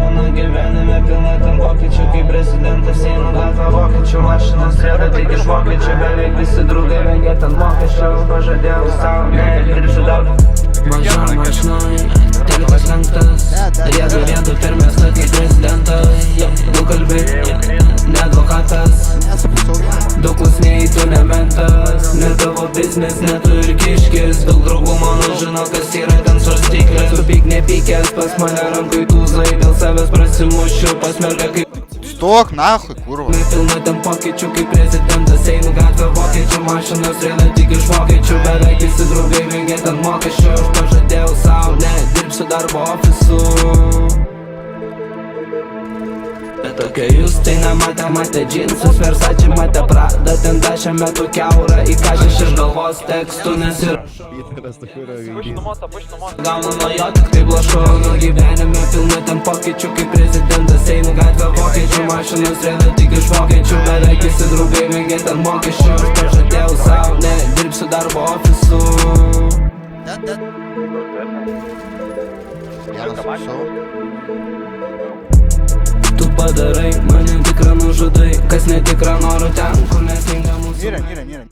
Mano gyvenime pilna ten vokiečių, kaip prezidentas eina gatvę vokiečių, mašinas rėda tik iš vokiečių, beveik visi draugai vengia ten mokesčių, pažadėjau savo, nedirbsiu daug. Važiuoju mašinoj, telikas lenktas, riedu per miestą kaip prezidentas. Daug kalbi, ne advokatas, daug klausinėjai, tu ne mentas. Ne tavo biznis, ne tu ir kiškis. Daug draugų mano žino, kas yra ten svarstyklės. Tu pyk nepykęs, pas mane rankoj tūzai, dėl savęs prasimušiu, pasmerga kaip Stok, nahui, kurva. pilna ten pokyčių, kaip prezidentas einu gatvę vokiečių, mašinas rėda tik iš vokiečių, beveik visi draugai vengia ten mokesčių. Aš pažadėjau savo, nedirbsiu darbo ofisu. Bet tokia jūs tai nematė džinsus, Versace matė Prada, ten 10 metų kiaurą įkažęs iš galvos tekstų nesirašau. Gaunu nuo jo tik tai blašau, gal gyvenime pilna ten pokyčių, kaip prezidentas einu gatvę vokiečių, mašinas rėda tik iš vokiečių, beveik visi draugai vengia ten mokesčių. Aš pažadėjau savo, nedirbsiu darbo ofisu. Vienas užsau. Tu padarai, mane tikrą nužudai, kas netikra noriu ten, kur nesninga mūsų. Mirė.